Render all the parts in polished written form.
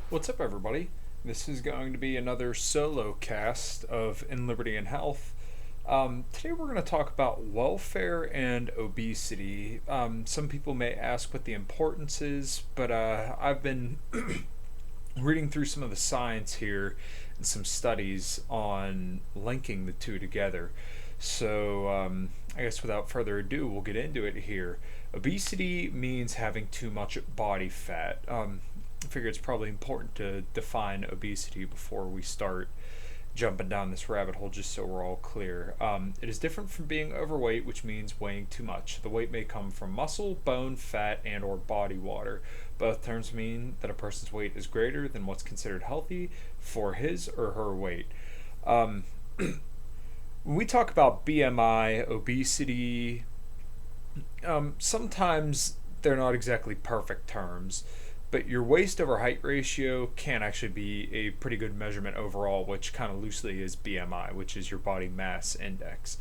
What's up, everybody? This is going to be another solo cast of In Liberty and Health. Today, we're going to talk about welfare and obesity. Some people may ask what the importance is, but I've been reading through some of the science here and some studies on linking the two together. So, I guess without further ado, we'll get into it here. Obesity means having too much body fat. I figure it's probably important to define obesity before we start jumping down this rabbit hole, just so we're all clear. It is different from being overweight, which means weighing too much. The weight may come from muscle, bone, fat, and/or body water. Both terms mean that a person's weight is greater than what's considered healthy for his or her weight. Um, when we talk about BMI, obesity, sometimes they're not exactly perfect terms, but your waist over height ratio can actually be a pretty good measurement overall, which kind of loosely is BMI, which is your body mass index.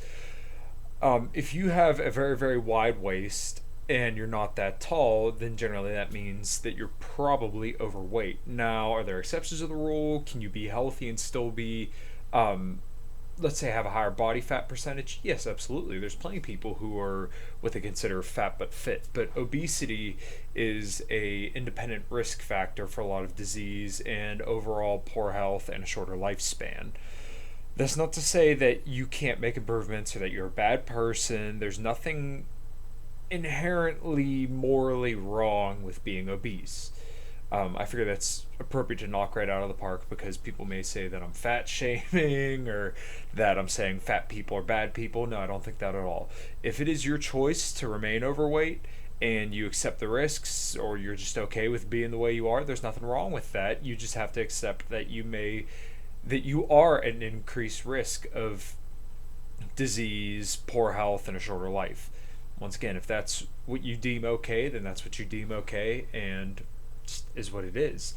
If you have a very, very wide waist and you're not that tall, then generally that means that you're probably overweight. Now, are there exceptions to the rule? Can you be healthy and still be, um, let's say, have a higher body fat percentage? Yes, absolutely. There's plenty of people who are what they consider fat but fit. But obesity is a independent risk factor for a lot of disease and overall poor health and a shorter lifespan. That's not to say that you can't make improvements or that you're a bad person. There's nothing inherently morally wrong with being obese. I figure that's appropriate to knock right out of the park because people may say that I'm fat shaming or that I'm saying fat people are bad people. No, I don't think that at all. If it is your choice to remain overweight and you accept the risks or you're just okay with being the way you are, there's nothing wrong with that. You just have to accept that you are at an increased risk of disease, poor health, and a shorter life. Once again, if that's what you deem okay, then that's what you deem okay, and is what it is.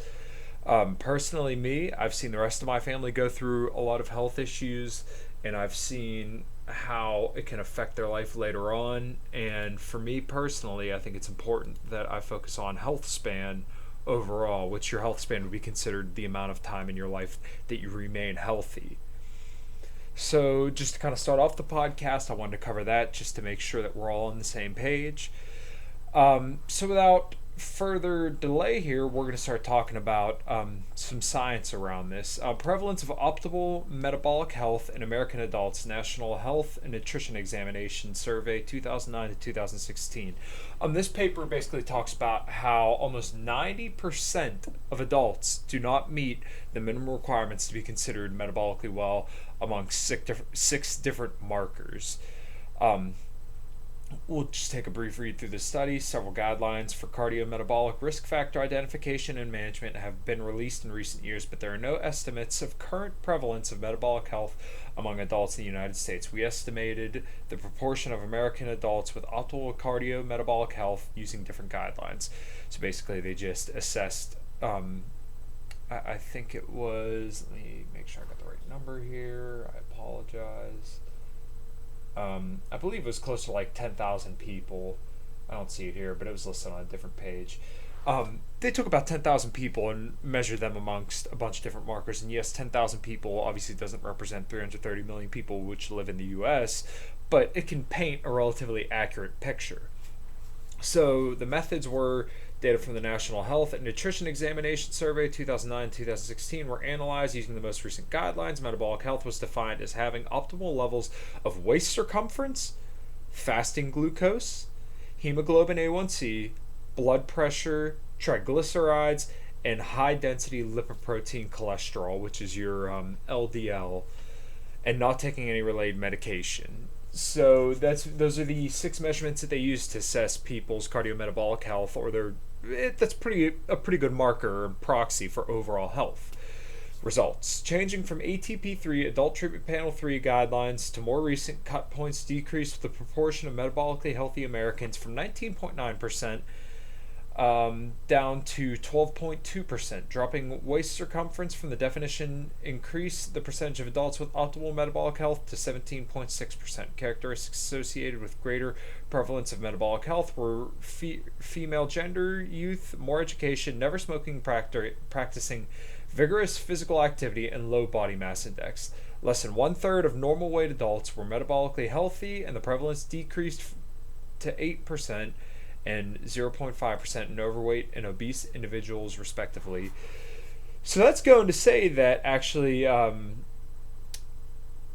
Personally, me, I've seen the rest of my family go through a lot of health issues, and I've seen how it can affect their life later on. And for me personally, I think it's important that I focus on health span overall, which your health span would be considered the amount of time in your life that you remain healthy. So, just to kind of start off the podcast, I wanted to cover that just to make sure that we're all on the same page. So, without further delay here, we're going to start talking about some science around this. Prevalence of optimal metabolic health in American adults, National Health and Nutrition Examination Survey 2009 to 2016. This paper basically talks about how almost 90% of adults do not meet the minimum requirements to be considered metabolically well among six different markers. Um, We'll just take a brief read through the study. Several guidelines for cardiometabolic risk factor identification and management have been released in recent years, but there are no estimates of current prevalence of metabolic health among adults in the United States. We estimated the proportion of American adults with optimal cardiometabolic health using different guidelines. So basically, they just assessed. I think it was. Let me make sure I got the right number here. I apologize. I believe it was close to like 10,000 people. I don't see it here, but it was listed on a different page. They took about 10,000 people and measured them amongst a bunch of different markers. And yes, 10,000 people obviously doesn't represent 330 million people which live in the US, but it can paint a relatively accurate picture. So the methods were data from the National Health and Nutrition Examination Survey 2009-2016 were analyzed using the most recent guidelines. Metabolic health was defined as having optimal levels of waist circumference, fasting glucose, hemoglobin A1C, blood pressure, triglycerides, and high density lipoprotein cholesterol, which is your LDL, and not taking any related medication. So those are the six measurements that they use to assess people's cardiometabolic health, or that's a pretty good marker and proxy for overall health. Results: changing from ATP3 Adult Treatment Panel 3 guidelines to more recent cut points decreased the proportion of metabolically healthy Americans from 19.9% down to 12.2%. Dropping waist circumference from the definition increased the percentage of adults with optimal metabolic health to 17.6%. Characteristics associated with greater prevalence of metabolic health were female gender, youth, more education, never smoking, practicing vigorous physical activity, and low body mass index. Less than one-third of normal weight adults were metabolically healthy, and the prevalence decreased to 8% and 0.5% in overweight and obese individuals, respectively. So that's going to say that actually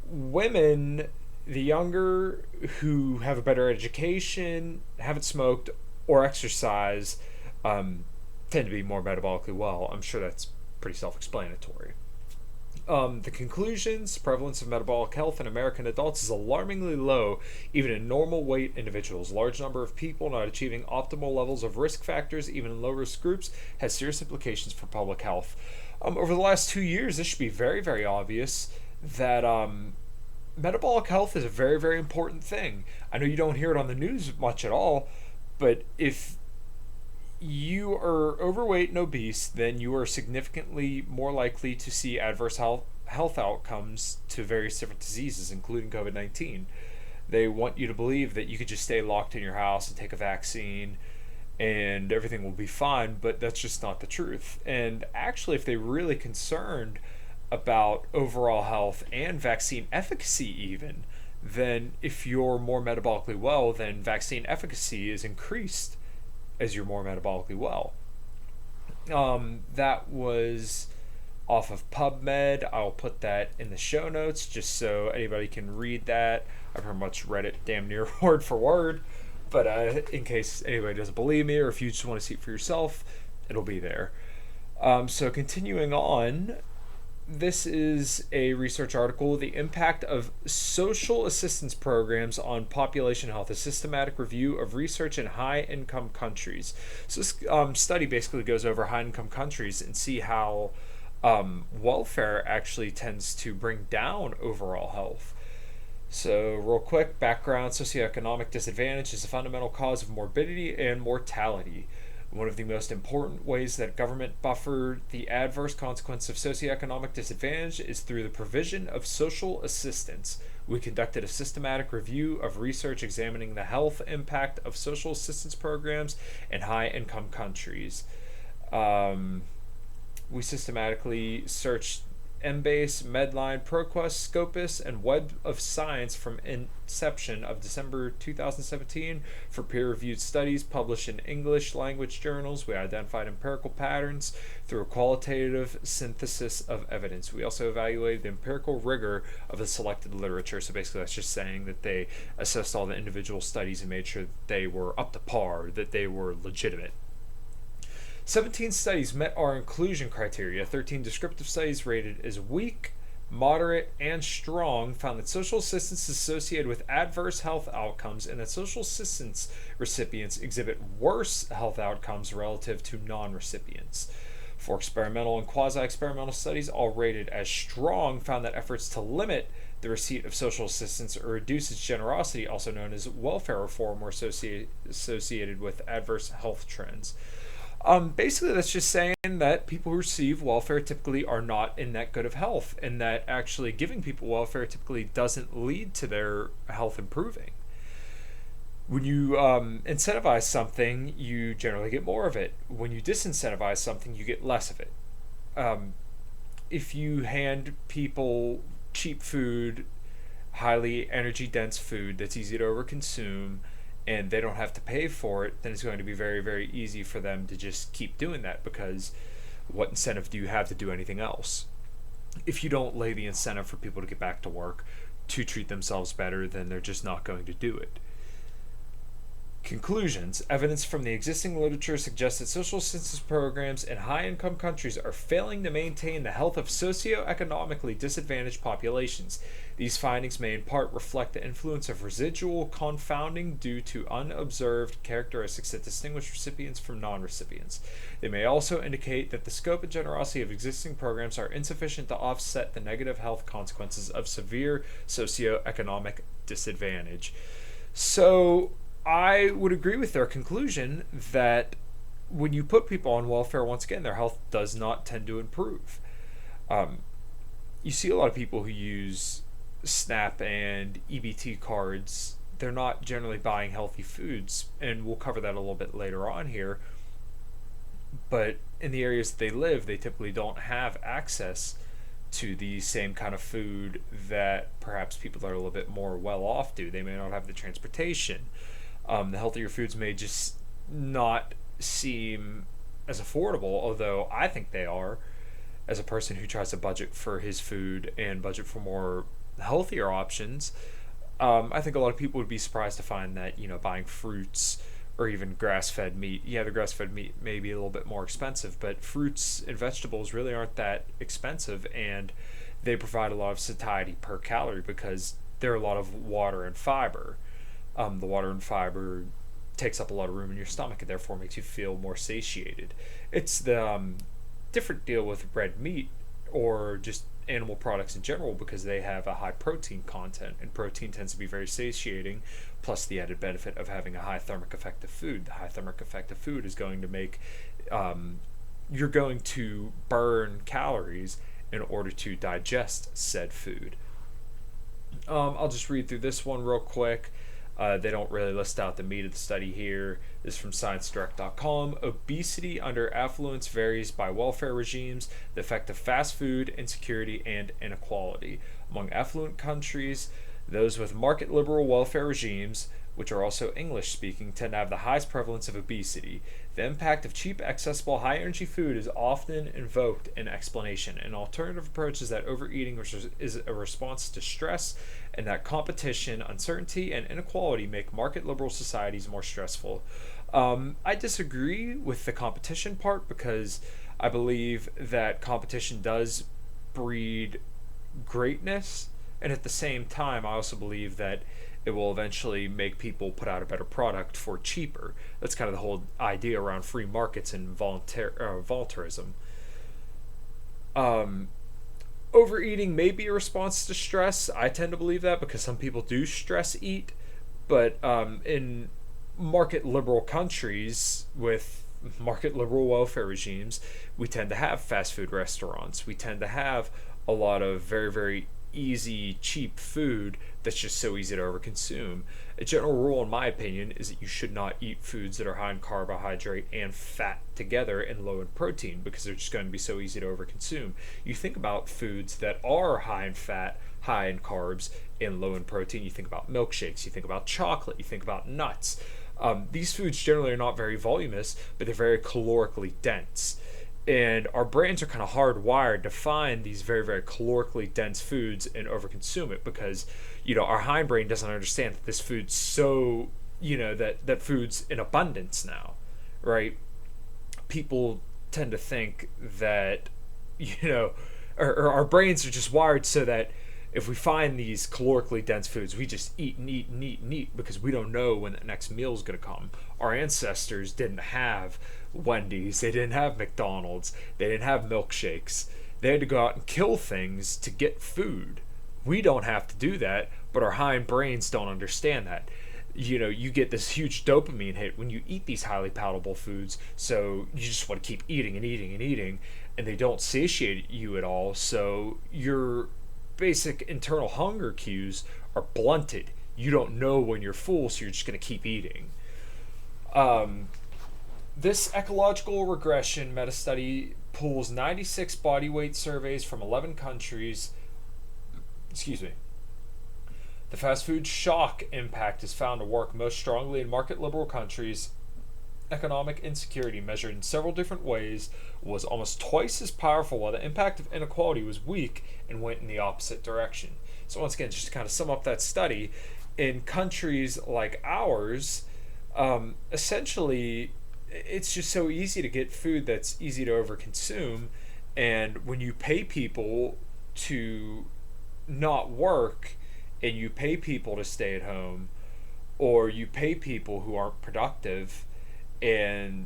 women, the younger, who have a better education, haven't smoked or exercise, tend to be more metabolically well. I'm sure that's pretty self-explanatory. The conclusions: prevalence of metabolic health in American adults is alarmingly low, even in normal weight individuals. Large number of people not achieving optimal levels of risk factors, even in low risk groups, has serious implications for public health. Over the last 2 years, this should be very, very obvious that metabolic health is a very, very important thing. I know you don't hear it on the news much at all, but if you are overweight and obese, then you are significantly more likely to see adverse health outcomes to various different diseases, including COVID-19. They want you to believe that you could just stay locked in your house and take a vaccine and everything will be fine, but that's just not the truth. And actually, if they're really concerned about overall health and vaccine efficacy even, then if you're more metabolically well, then vaccine efficacy is increased as you're more metabolically well. That was off of PubMed. I'll put that in the show notes just so anybody can read that. I've pretty much read it damn near word for word, but in case anybody doesn't believe me or if you just want to see it for yourself, it'll be there. So continuing on, this is a research article, The Impact of Social Assistance Programs on Population Health, a systematic review of research in high-income countries. So this study basically goes over high-income countries and see how welfare actually tends to bring down overall health. So real quick, background: socioeconomic disadvantage is a fundamental cause of morbidity and mortality. One of the most important ways that government buffer the adverse consequence of socioeconomic disadvantage is through the provision of social assistance. We conducted a systematic review of research examining the health impact of social assistance programs in high-income countries. We systematically searched Embase, Medline, ProQuest, Scopus, and Web of Science from inception of December 2017 for peer-reviewed studies published in English language journals. We identified empirical patterns through a qualitative synthesis of evidence. We also evaluated the empirical rigor of the selected literature. So basically that's just saying that they assessed all the individual studies and made sure that they were up to par, that they were legitimate. 17 studies met our inclusion criteria. 13 descriptive studies rated as weak, moderate, and strong found that social assistance is associated with adverse health outcomes and that social assistance recipients exhibit worse health outcomes relative to non-recipients. 4 experimental and quasi-experimental studies, all rated as strong, found that efforts to limit the receipt of social assistance or reduce its generosity, also known as welfare reform, were associated with adverse health trends. Basically, that's just saying that people who receive welfare typically are not in that good of health, and that actually giving people welfare typically doesn't lead to their health improving. When you incentivize something, you generally get more of it. When you disincentivize something, you get less of it. If you hand people cheap food, highly energy-dense food that's easy to overconsume, and they don't have to pay for it, then it's going to be very, very easy for them to just keep doing that, because what incentive do you have to do anything else? If you don't lay the incentive for people to get back to work, to treat themselves better, then they're just not going to do it. Conclusions: evidence from the existing literature suggests that social assistance programs in high-income countries are failing to maintain the health of socioeconomically disadvantaged populations. These findings may in part reflect the influence of residual confounding due to unobserved characteristics that distinguish recipients from non-recipients. They may also indicate that the scope and generosity of existing programs are insufficient to offset the negative health consequences of severe socioeconomic disadvantage. So I would agree with their conclusion that when you put people on welfare, once again, their health does not tend to improve. Um, you see a lot of people who use SNAP and EBT cards. They're not generally buying healthy foods, and we'll cover that a little bit later on here. But in the areas that they live, they typically don't have access to the same kind of food that perhaps people that are a little bit more well off do. They may not have the transportation. The healthier foods may just not seem as affordable, although I think they are, as a person who tries to budget for his food and budget for more healthier options. I think a lot of people would be surprised to find that, buying fruits or even grass-fed meat. Yeah, the grass-fed meat may be a little bit more expensive, but fruits and vegetables really aren't that expensive, and they provide a lot of satiety per calorie because they're a lot of water and fiber. The water and fiber takes up a lot of room in your stomach and therefore makes you feel more satiated. It's the different deal with red meat or just animal products in general because they have a high protein content, and protein tends to be very satiating, plus the added benefit of having a high thermic effective food. The high thermic effective food is going to make you're going to burn calories in order to digest said food. I'll just read through this one real quick. They don't really list out the meat of the study here. This is from ScienceDirect.com. Obesity under affluence varies by welfare regimes, the effect of fast food, insecurity, and inequality. Among affluent countries, those with market liberal welfare regimes, which are also English speaking, tend to have the highest prevalence of obesity. The impact of cheap, accessible, high energy food is often invoked in explanation. An alternative approach is that overeating is a response to stress, and that competition, uncertainty, and inequality make market liberal societies more stressful. I disagree with the competition part because I believe that competition does breed greatness, and at the same time, I also believe that it will eventually make people put out a better product for cheaper. That's kind of the whole idea around free markets and voluntarism. Overeating may be a response to stress. I tend to believe that because some people do stress eat, but in market liberal countries with market liberal welfare regimes, we tend to have fast food restaurants. We tend to have a lot of very, very easy, cheap food that's just so easy to overconsume. A general rule, in my opinion, is that you should not eat foods that are high in carbohydrate and fat together and low in protein because they're just going to be so easy to overconsume. You think about foods that are high in fat, high in carbs, and low in protein. You think about milkshakes, you think about chocolate, you think about nuts. These foods generally are not very voluminous, but they're very calorically dense. And our brains are kind of hardwired to find these very, very calorically dense foods and overconsume it because, our hindbrain doesn't understand that this food's so, that food's in abundance now, right? People tend to think that, or our brains are just wired so that if we find these calorically dense foods, we just eat and eat and eat and eat because we don't know when the next meal is going to come. Our ancestors didn't have Wendy's, they didn't have McDonald's, they didn't have milkshakes. They had to go out and kill things to get food. We don't have to do that, but our hind brains don't understand that. You get this huge dopamine hit when you eat these highly palatable foods, so you just want to keep eating and eating and eating, and they don't satiate you at all, so your basic internal hunger cues are blunted. You don't know when you're full, so you're just going to keep eating. This ecological regression meta-study pulls 96 body weight surveys from 11 countries. Excuse me. The fast food shock impact is found to work most strongly in market liberal countries. Economic insecurity, measured in several different ways, was almost twice as powerful, while the impact of inequality was weak and went in the opposite direction. So once again, just to kind of sum up that study, in countries like ours, essentially, it's just so easy to get food that's easy to overconsume, and when you pay people to not work and you pay people to stay at home, or you pay people who aren't productive and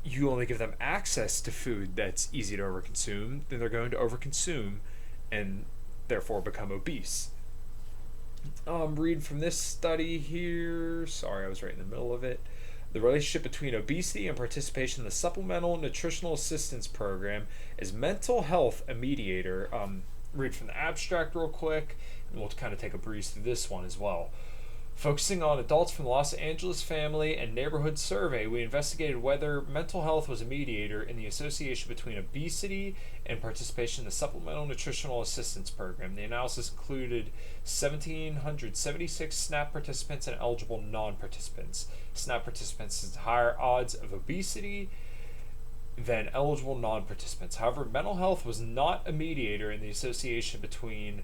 you only give them access to food that's easy to overconsume, then they're going to overconsume and therefore become obese. Read from this study here. Sorry, I was right in the middle of it. The relationship between obesity and participation in the Supplemental Nutritional Assistance Program is mental health a mediator. Read from the abstract real quick, and we'll kind of take a breeze through this one as well. Focusing on adults from the Los Angeles Family and Neighborhood Survey, we investigated whether mental health was a mediator in the association between obesity and participation in the Supplemental Nutritional Assistance Program. The analysis included 1,776 SNAP participants and eligible non-participants. SNAP participants had higher odds of obesity than eligible non-participants. However, mental health was not a mediator in the association between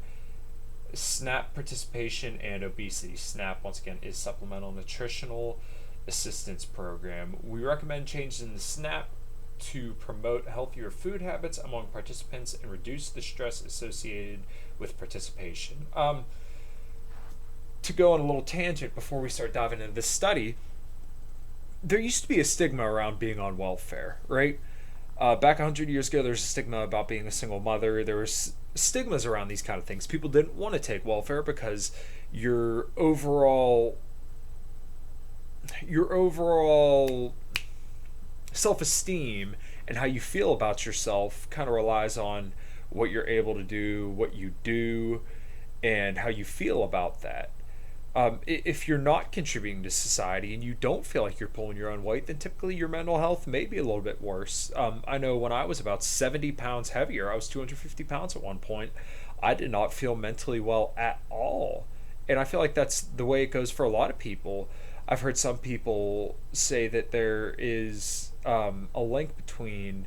SNAP participation and obesity. SNAP, once again, is Supplemental Nutritional Assistance Program. We recommend changes in the SNAP to promote healthier food habits among participants and reduce the stress associated with participation. To go on a little tangent before we start diving into this study, there used to be a stigma around being on welfare, right? Back 100 years ago, there was a stigma about being a single mother. There was stigmas around these kind of things. People didn't want to take welfare because your overall self-esteem and how you feel about yourself kind of relies on what you're able to do, what you do, and how you feel about that. If you're not contributing to society and you don't feel like you're pulling your own weight, then typically your mental health may be a little bit worse. I know when I was about 70 pounds heavier, I was 250 pounds at one point, I did not feel mentally well at all. And I feel like that's the way it goes for a lot of people. I've heard some people say that there is a link between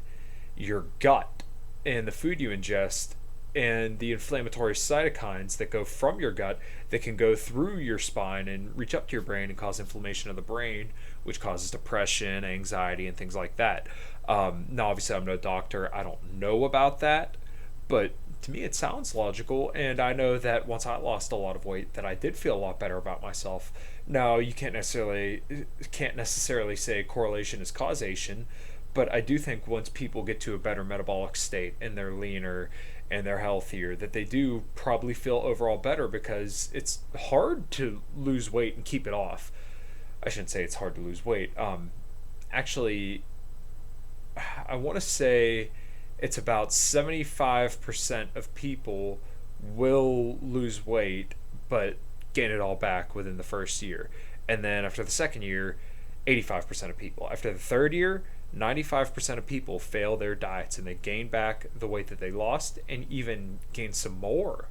your gut and the food you ingest and the inflammatory cytokines that go from your gut that can go through your spine and reach up to your brain and cause inflammation of the brain, which causes depression, anxiety, and things like that. Now, obviously, I'm no doctor. I don't know about that, but to me, it sounds logical. And I know that once I lost a lot of weight, that I did feel a lot better about myself. Now, you can't necessarily say correlation is causation, but I do think once people get to a better metabolic state and they're leaner and they're healthier, that they do probably feel overall better, because it's hard to lose weight and keep it off. I shouldn't say it's hard to lose weight. Actually, I want to say it's about 75% of people will lose weight but gain it all back within the first year. And then after the second year, 85% of people. After the third year, 95% of people fail their diets and they gain back the weight that they lost and even gain some more.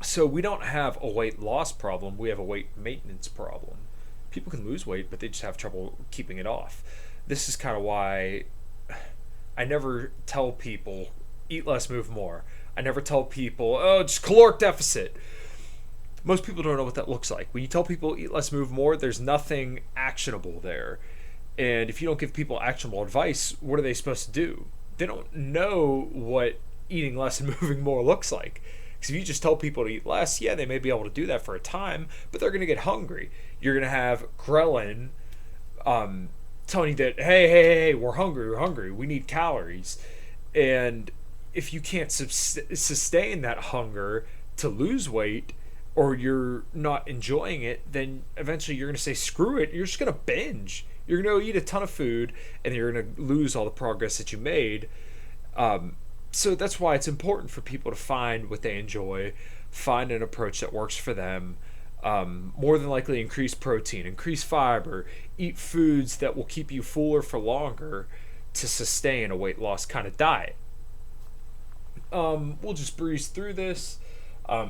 So we don't have a weight loss problem, we have a weight maintenance problem. People can lose weight, but they just have trouble keeping it off. This is kind of why I never tell people eat less, move more. I never tell people, oh, just caloric deficit. Most people don't know what that looks like. When you tell people eat less, move more, there's nothing actionable there. And if you don't give people actionable advice, what are they supposed to do? They don't know what eating less and moving more looks like. Because if you just tell people to eat less, yeah, they may be able to do that for a time, but they're going to get hungry. You're going to have ghrelin telling you that, hey, we're hungry, we need calories. And if you can't sustain that hunger to lose weight, or you're not enjoying it, then eventually you're going to say, screw it, you're just going to binge. You're going to eat a ton of food, and you're going to lose all the progress that you made. So that's why it's important for people to find what they enjoy, find an approach that works for them. More than likely increase protein, increase fiber, eat foods that will keep you fuller for longer to sustain a weight loss kind of diet. We'll just breeze through this.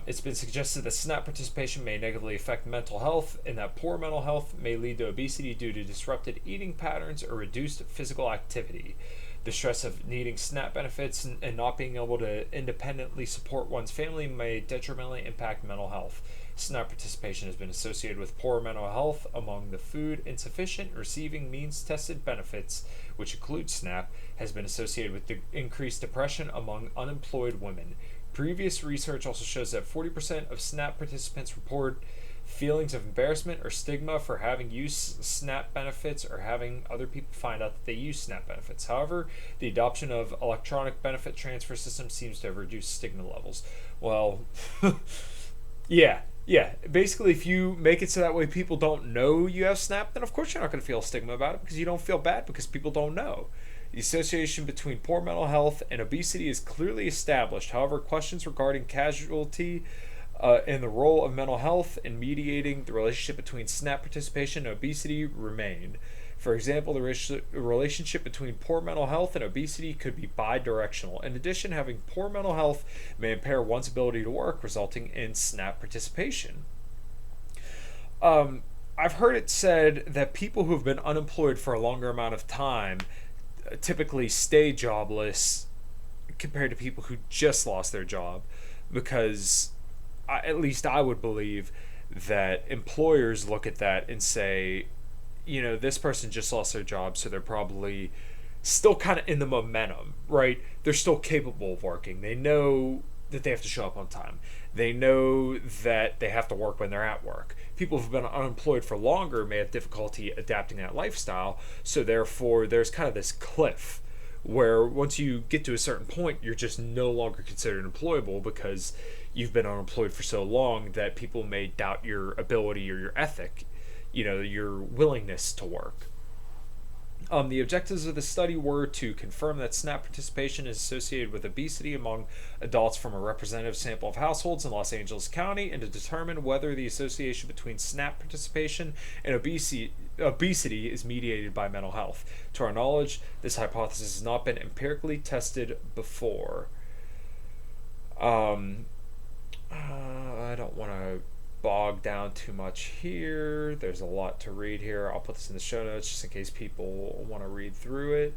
It's been suggested that SNAP participation may negatively affect mental health, and that poor mental health may lead to obesity due to disrupted eating patterns or reduced physical activity. The stress of needing SNAP benefits and not being able to independently support one's family may detrimentally impact mental health. SNAP participation has been associated with poor mental health among the food insufficient receiving means-tested benefits, which include SNAP, has been associated with the increased depression among unemployed women. Previous research also shows that 40% of SNAP participants report feelings of embarrassment or stigma for having used SNAP benefits or having other people find out that they use SNAP benefits. However, the adoption of electronic benefit transfer systems seems to have reduced stigma levels. Well, yeah, Yeah, basically, if you make it so that way people don't know you have SNAP, then of course you're not going to feel stigma about it because you don't feel bad because people don't know. The association between poor mental health and obesity is clearly established. However, questions regarding casualty and the role of mental health in mediating the relationship between SNAP participation and obesity remain. For example, the relationship between poor mental health and obesity could be bidirectional. In addition, having poor mental health may impair one's ability to work, resulting in SNAP participation. I've heard it said that people who have been unemployed for a longer amount of time typically stay jobless compared to people who just lost their job, because at least I would believe that employers look at that and say, this person just lost their job, so they're probably still kind of in the momentum, right? They're still capable of working. They know that they have to show up on time. They know that they have to work when they're at work. People who've been unemployed for longer may have difficulty adapting that lifestyle, so therefore there's kind of this cliff where once you get to a certain point, you're just no longer considered employable because you've been unemployed for so long that people may doubt your ability or your ethic, your willingness to work. The objectives of the study were to confirm that SNAP participation is associated with obesity among adults from a representative sample of households in Los Angeles County, and to determine whether the association between SNAP participation and obesity is mediated by mental health. To our knowledge, this hypothesis has not been empirically tested before. I don't want to bog down too much here. There's a lot to read here. I'll put this in the show notes just in case people want to read through it.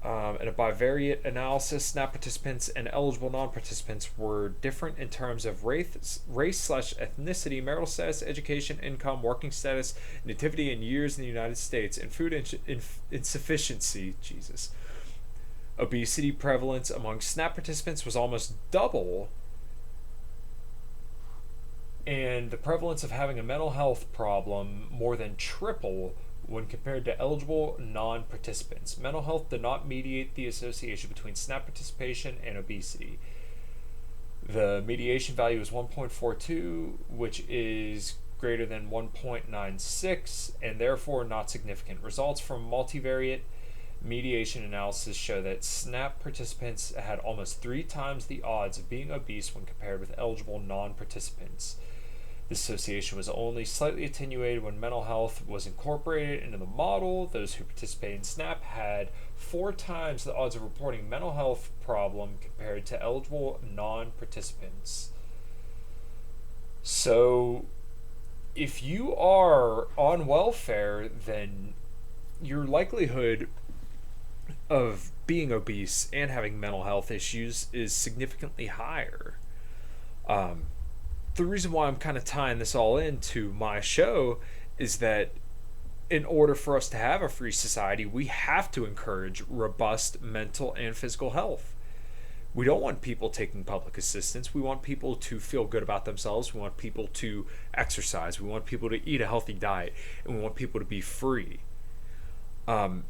In a bivariate analysis, SNAP participants and eligible non-participants were different in terms of race/ethnicity, marital status, education, income, working status, nativity, and years in the United States, and food insufficiency. Jesus. Obesity prevalence among SNAP participants was almost double, and the prevalence of having a mental health problem more than triple when compared to eligible non-participants. Mental health did not mediate the association between SNAP participation and obesity. The mediation value is 1.42, which is greater than 1.96, and therefore not significant. Results from multivariate mediation analysis show that SNAP participants had almost 3 times the odds of being obese when compared with eligible non-participants. This association was only slightly attenuated when mental health was incorporated into the model. Those who participated in SNAP had 4 times the odds of reporting mental health problem compared to eligible non-participants. So, if you are on welfare, then your likelihood of being obese and having mental health issues is significantly higher. The reason why I'm kind of tying this all into my show is that in order for us to have a free society, we have to encourage robust mental and physical health. We don't want people taking public assistance. We want people to feel good about themselves. We want people to exercise. We want people to eat a healthy diet. And we want people to be free. The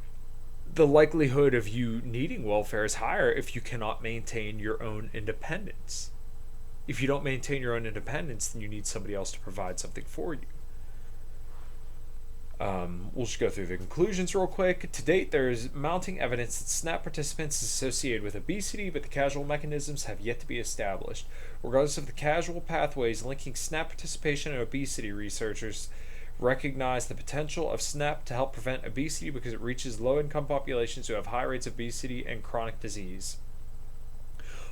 likelihood of you needing welfare is higher if you cannot maintain your own independence. If you don't maintain your own independence, then you need somebody else to provide something for you. We'll just go through the conclusions real quick. To date, there is mounting evidence that SNAP participants is associated with obesity, but the causal mechanisms have yet to be established. Regardless of the causal pathways linking SNAP participation and obesity, researchers recognize the potential of SNAP to help prevent obesity because it reaches low-income populations who have high rates of obesity and chronic disease.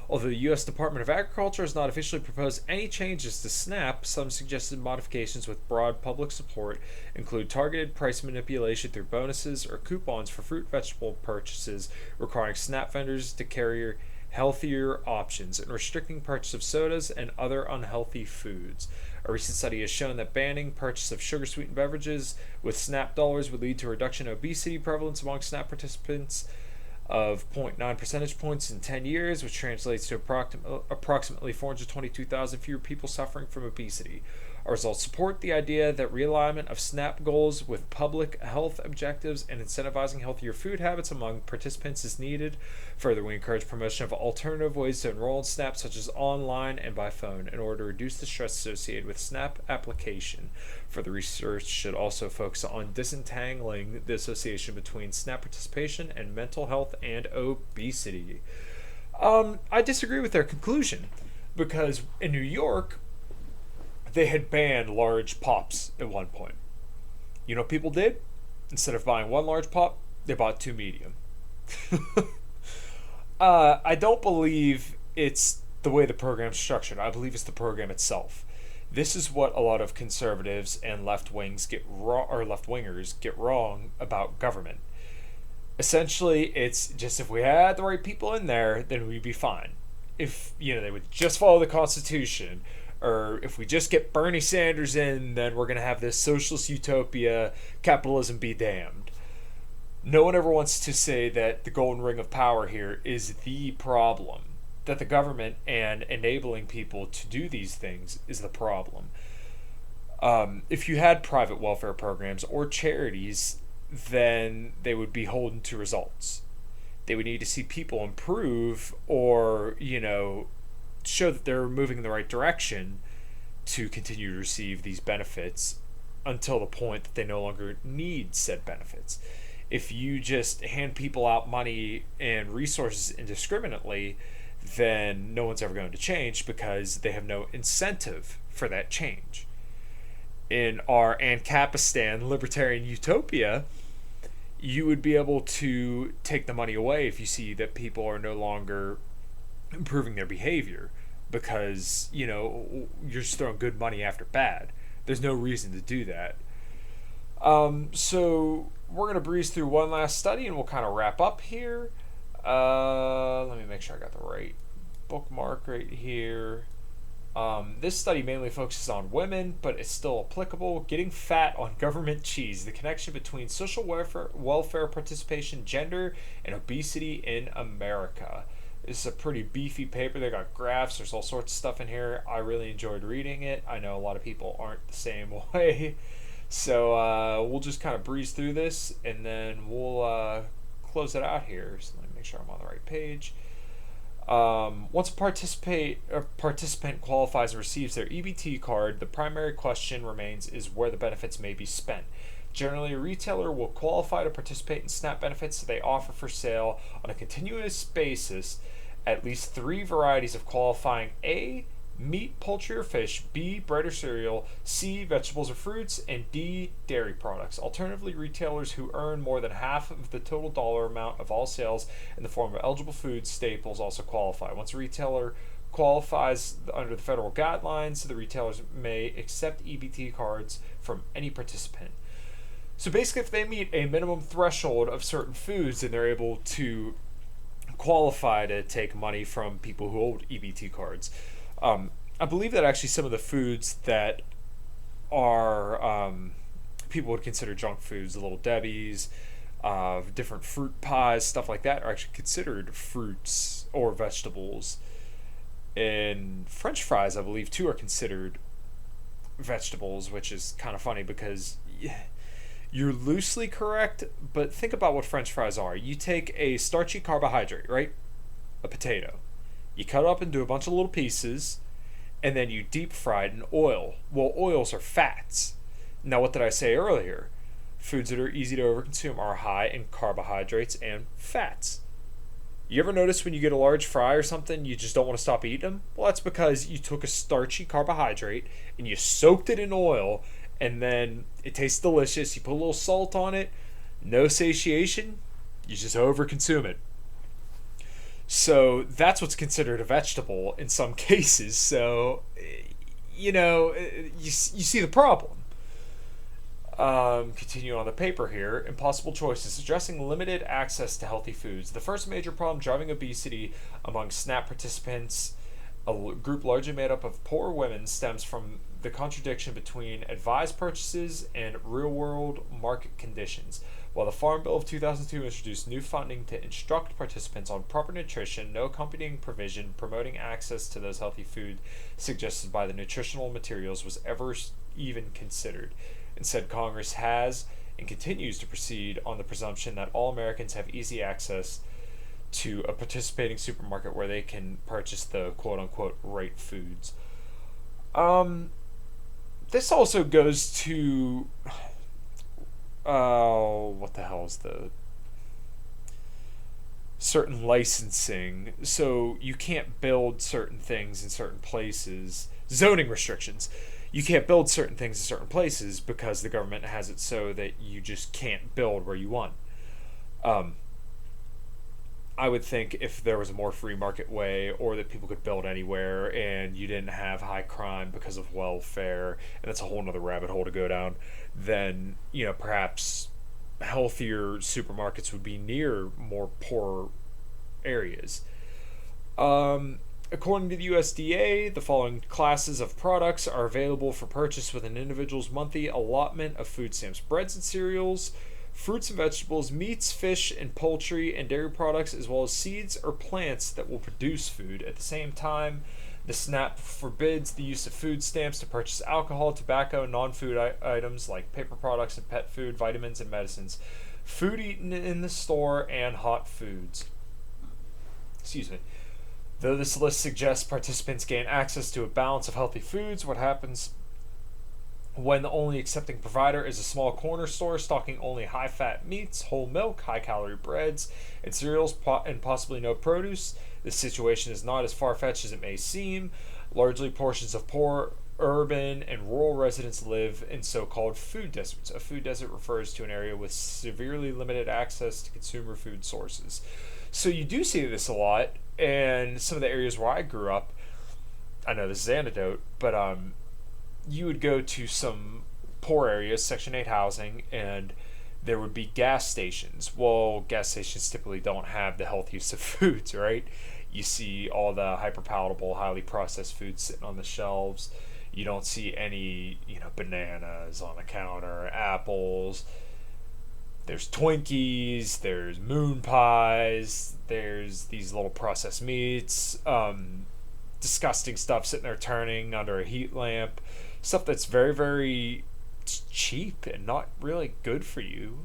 Although the U.S. Department of Agriculture has not officially proposed any changes to SNAP, some suggested modifications with broad public support include targeted price manipulation through bonuses or coupons for fruit and vegetable purchases, requiring SNAP vendors to carry healthier options, and restricting purchase of sodas and other unhealthy foods. A recent study has shown that banning purchase of sugar-sweetened beverages with SNAP dollars would lead to a reduction in obesity prevalence among SNAP participants of 0.9 percentage points in 10 years, which translates to approximately 422,000 fewer people suffering from obesity. Our results support the idea that realignment of SNAP goals with public health objectives and incentivizing healthier food habits among participants is needed. Further, we encourage promotion of alternative ways to enroll in SNAP, such as online and by phone, in order to reduce the stress associated with SNAP application. Further research should also focus on disentangling the association between SNAP participation and mental health and obesity. I disagree with their conclusion, because in New York, they had banned large pops at one point. You know what people did? Instead of buying one large pop, they bought two medium. I don't believe it's the way the program's structured. I believe it's the program itself. This is what a lot of conservatives and left-wingers get wrong about government. Essentially, it's just if we had the right people in there, then we'd be fine. If, they would just follow the Constitution, or if we just get Bernie Sanders in, then we're going to have this socialist utopia, capitalism be damned. No one ever wants to say that the golden ring of power here is the problem, that the government and enabling people to do these things is the problem. If you had private welfare programs or charities, then they would be beholden to results. They would need to see people improve or, show that they're moving in the right direction to continue to receive these benefits until the point that they no longer need said benefits. If you just hand people out money and resources indiscriminately, then no one's ever going to change because they have no incentive for that change. In our Ancapistan libertarian utopia, you would be able to take the money away if you see that people are no longer improving their behavior, because you're just throwing good money after bad. There's no reason to do that. So we're going to breeze through one last study and we'll kind of wrap up here. Let me make sure I got the right bookmark right here. This study mainly focuses on women, but it's still applicable. Getting fat on government cheese, the connection between social welfare participation, gender, and obesity in America. This is a pretty beefy paper. They got graphs. There's all sorts of stuff in here. I really enjoyed reading it. I know a lot of people aren't the same way. So we'll just kind of breeze through this, and then we'll close it out here. So let me make sure I'm on the right page. Once a participant qualifies and receives their EBT card, the primary question remains is where the benefits may be spent. Generally, a retailer will qualify to participate in SNAP benefits they offer for sale on a continuous basis at least 3 varieties of qualifying: A, meat, poultry, or fish; B, bread or cereal; C, vegetables or fruits; and D, dairy products. Alternatively, retailers who earn more than half of the total dollar amount of all sales in the form of eligible food staples also qualify. Once a retailer qualifies under the federal guidelines, the retailers may accept EBT cards from any participant. So basically, if they meet a minimum threshold of certain foods, then they're able to qualify to take money from people who hold EBT cards. I believe that actually some of the foods that are people would consider junk foods, the Little Debbie's, different fruit pies, stuff like that, are actually considered fruits or vegetables. And French fries, I believe, too, are considered vegetables, which is kind of funny because you're loosely correct, but think about what French fries are. You take a starchy carbohydrate, right? A potato. You cut it up into a bunch of little pieces, and then you deep fry it in oil. Well, oils are fats. Now, what did I say earlier? Foods that are easy to overconsume are high in carbohydrates and fats. You ever notice when you get a large fry or something, you just don't want to stop eating them? Well, that's because you took a starchy carbohydrate and you soaked it in oil, and then it tastes delicious. You put a little salt on it, no satiation, you just overconsume it. So that's what's considered a vegetable in some cases. So, you see the problem. Continue on the paper here. Impossible choices. Addressing limited access to healthy foods. The first major problem driving obesity among SNAP participants, a group largely made up of poor women, stems from the contradiction between advised purchases and real-world market conditions. While the Farm Bill of 2002 introduced new funding to instruct participants on proper nutrition, no accompanying provision promoting access to those healthy foods suggested by the nutritional materials was ever even considered. Instead, Congress has and continues to proceed on the presumption that all Americans have easy access to a participating supermarket where they can purchase the quote unquote right foods. This also goes to what the hell is the certain licensing. So you can't build certain things in certain places. Zoning restrictions. You can't build certain things in certain places because the government has it so that you just can't build where you want. I would think if there was a more free market way, or that people could build anywhere and you didn't have high crime because of welfare, and that's a whole nother rabbit hole to go down, then, perhaps healthier supermarkets would be near more poor areas. According to the USDA, the following classes of products are available for purchase with an individual's monthly allotment of food stamps: breads and cereals, fruits and vegetables, meats, fish and poultry, and dairy products, as well as seeds or plants that will produce food. At the same time, the SNAP forbids the use of food stamps to purchase alcohol, tobacco, non-food items like paper products and pet food, vitamins, and medicines, food eaten in the store, and hot foods. Excuse me. Though this list suggests participants gain access to a balance of healthy foods, what happens when the only accepting provider is a small corner store stocking only high-fat meats, whole milk, high-calorie breads, and cereals, and possibly no produce? This situation is not as far-fetched as it may seem. Largely, portions of poor urban and rural residents live in so-called food deserts. A food desert refers to an area with severely limited access to consumer food sources. So you do see this a lot, and some of the areas where I grew up, I know this is anecdote, but you would go to some poor areas, Section 8 housing, and there would be gas stations. Well, gas stations typically don't have the healthiest of foods, right? You see all the hyper-palatable, highly processed foods sitting on the shelves. You don't see any, bananas on the counter, apples. There's Twinkies, there's moon pies, there's these little processed meats, disgusting stuff sitting there turning under a heat lamp. Stuff that's very, very cheap and not really good for you.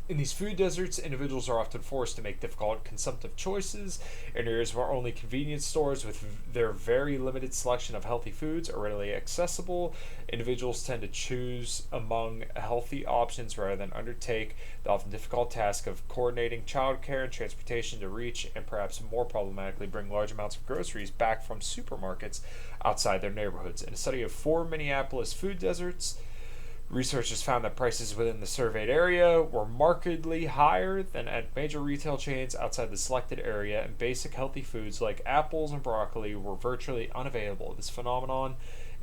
In these food deserts, individuals are often forced to make difficult consumptive choices. In areas where only convenience stores with their very limited selection of healthy foods are readily accessible, individuals tend to choose among healthy options rather than undertake the often difficult task of coordinating childcare and transportation to reach, and perhaps more problematically, bring large amounts of groceries back from supermarkets outside their neighborhoods. In a study of 4 Minneapolis food deserts, researchers found that prices within the surveyed area were markedly higher than at major retail chains outside the selected area, and basic healthy foods like apples and broccoli were virtually unavailable. This phenomenon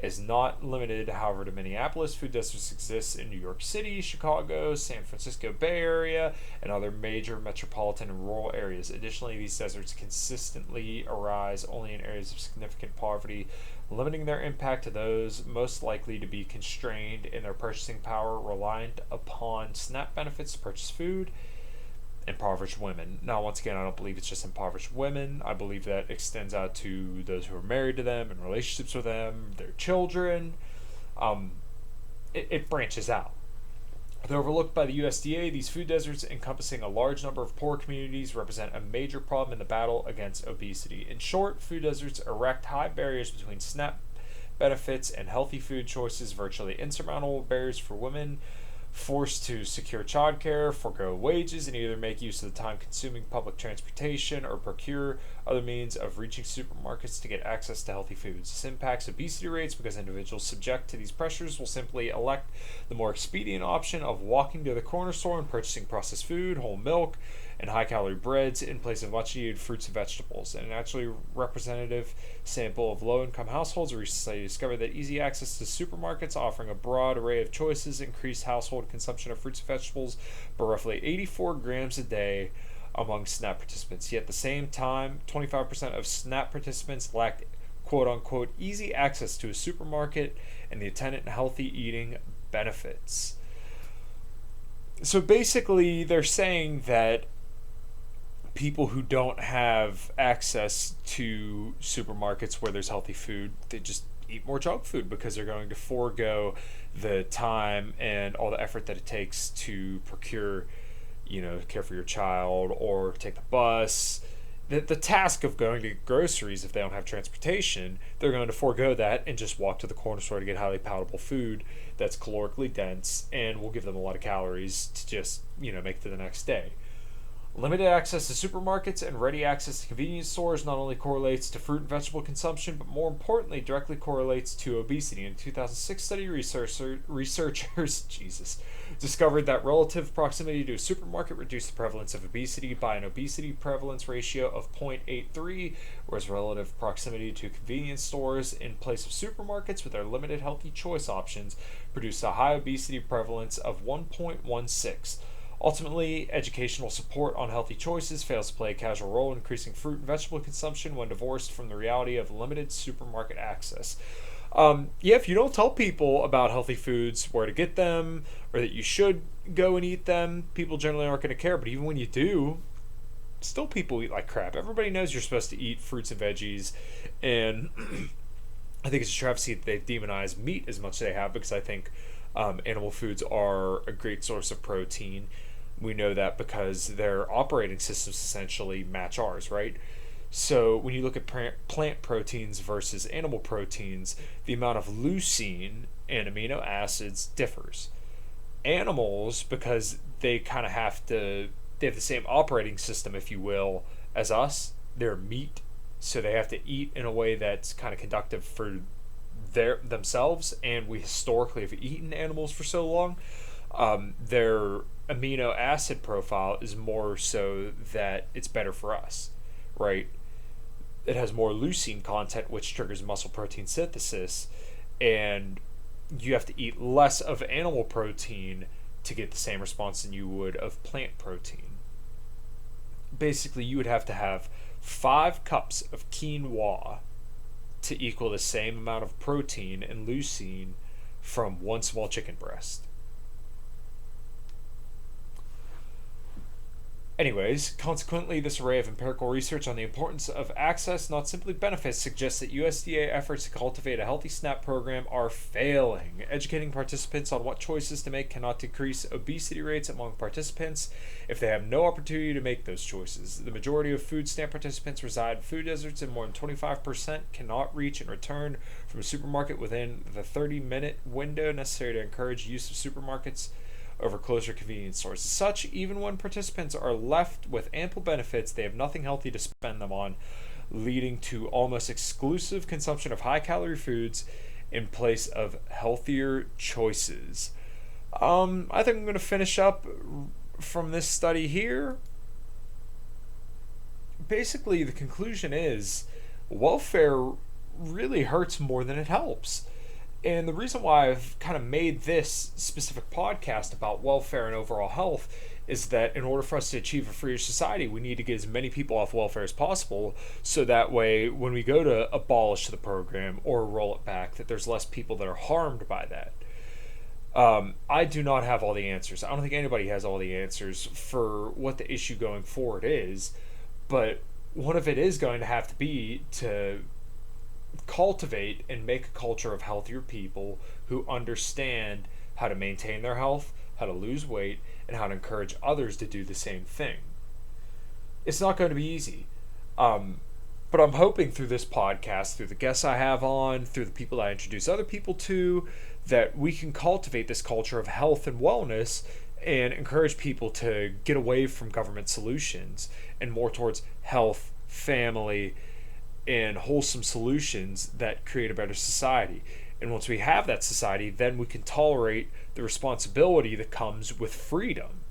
is not limited, however, to Minneapolis. Food deserts exist in New York City, Chicago, San Francisco Bay Area, and other major metropolitan and rural areas. Additionally, these deserts consistently arise only in areas of significant poverty, limiting their impact to those most likely to be constrained in their purchasing power, reliant upon SNAP benefits to purchase food. Impoverished women. Now, once again, I don't believe it's just impoverished women. I believe that extends out to those who are married to them, in relationships with them, their children. It branches out. Though overlooked by the USDA, these food deserts, encompassing a large number of poor communities, represent a major problem in the battle against obesity. In short, food deserts erect high barriers between SNAP benefits and healthy food choices, virtually insurmountable barriers for women forced to secure childcare, forego wages, and either make use of the time-consuming public transportation or procure other means of reaching supermarkets to get access to healthy foods. This impacts obesity rates because individuals subject to these pressures will simply elect the more expedient option of walking to the corner store and purchasing processed food, whole milk, and high-calorie breads in place of much-needed fruits and vegetables. In an actually representative sample of low-income households, a recent study discovered that easy access to supermarkets offering a broad array of choices increased household consumption of fruits and vegetables by roughly 84 grams a day among SNAP participants. Yet at the same time, 25% of SNAP participants lacked quote-unquote easy access to a supermarket and the attendant healthy eating benefits. So basically, they're saying that people who don't have access to supermarkets where there's healthy food, they just eat more junk food because they're going to forego the time and all the effort that it takes to procure, care for your child or take the bus. The task of going to get groceries, if they don't have transportation, they're going to forego that and just walk to the corner store to get highly palatable food that's calorically dense and will give them a lot of calories to just, make it to the next day. Limited access to supermarkets and ready access to convenience stores not only correlates to fruit and vegetable consumption, but more importantly, directly correlates to obesity. In a 2006 study, researchers discovered that relative proximity to a supermarket reduced the prevalence of obesity by an obesity prevalence ratio of 0.83, whereas relative proximity to convenience stores in place of supermarkets with their limited healthy choice options produced a high obesity prevalence of 1.16. Ultimately, educational support on healthy choices fails to play a casual role in increasing fruit and vegetable consumption when divorced from the reality of limited supermarket access. If you don't tell people about healthy foods, where to get them, or that you should go and eat them, people generally aren't going to care. But even when you do, still people eat like crap. Everybody knows you're supposed to eat fruits and veggies, and I think it's a travesty that they've demonized meat as much as they have, because I think animal foods are a great source of protein. We know that because their operating systems essentially match ours, right? So when you look at plant proteins versus animal proteins, the amount of leucine and amino acids differs. Animals, because they kind of they have the same operating system, if you will, as us. They're meat, so they have to eat in a way that's kind of conductive for themselves, and we historically have eaten animals for so long. Their amino acid profile is more so that it's better for us, right? It has more leucine content, which triggers muscle protein synthesis, and you have to eat less of animal protein to get the same response than you would of plant protein. Basically, you would have to have 5 cups of quinoa to equal the same amount of protein and leucine from one small chicken breast. Anyways, consequently, this array of empirical research on the importance of access, not simply benefits, suggests that USDA efforts to cultivate a healthy SNAP program are failing. Educating participants on what choices to make cannot decrease obesity rates among participants if they have no opportunity to make those choices. The majority of food stamp participants reside in food deserts, and more than 25% cannot reach and return from a supermarket within the 30-minute window necessary to encourage use of supermarkets over closer convenience stores. As such, even when participants are left with ample benefits, they have nothing healthy to spend them on, leading to almost exclusive consumption of high-calorie foods in place of healthier choices. I think I'm going to finish up from this study here. Basically, the conclusion is welfare really hurts more than it helps. And the reason why I've kind of made this specific podcast about welfare and overall health is that in order for us to achieve a freer society, we need to get as many people off welfare as possible, so that way when we go to abolish the program or roll it back, that there's less people that are harmed by that. I do not have all the answers. I don't think anybody has all the answers for what the issue going forward is, but one of it is going to have to be to cultivate and make a culture of healthier people who understand how to maintain their health, how to lose weight, and how to encourage others to do the same thing. It's not going to be easy. But I'm hoping through this podcast, through the guests I have on, through the people I introduce other people to, that we can cultivate this culture of health and wellness and encourage people to get away from government solutions and more towards health, family, and wholesome solutions that create a better society. And once we have that society, then we can tolerate the responsibility that comes with freedom.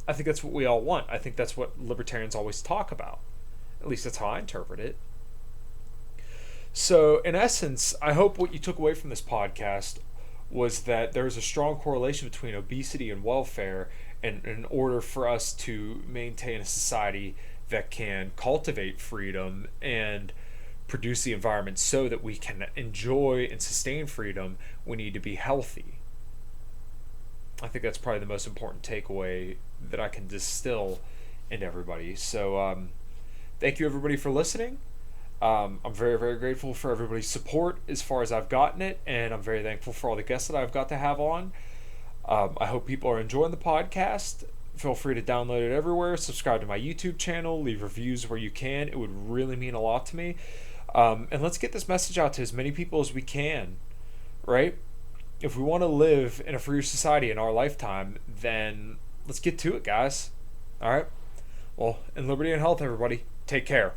I think that's what we all want. I think that's what libertarians always talk about. At least that's how I interpret it. So, in essence, I hope what you took away from this podcast was that there is a strong correlation between obesity and welfare, and in order for us to maintain a society that can cultivate freedom and produce the environment so that we can enjoy and sustain freedom, we need to be healthy. I think that's probably the most important takeaway that I can distill into everybody. So thank you everybody for listening. I'm very, very grateful for everybody's support as far as I've gotten it, and I'm very thankful for all the guests that I've got to have on. I hope people are enjoying the podcast. Feel free to download it everywhere. Subscribe to my YouTube channel. Leave reviews where you can. It would really mean a lot to me. And let's get this message out to as many people as we can, right? If we want to live in a freer society in our lifetime, then let's get to it, guys. All right? Well, in liberty and health, everybody, take care.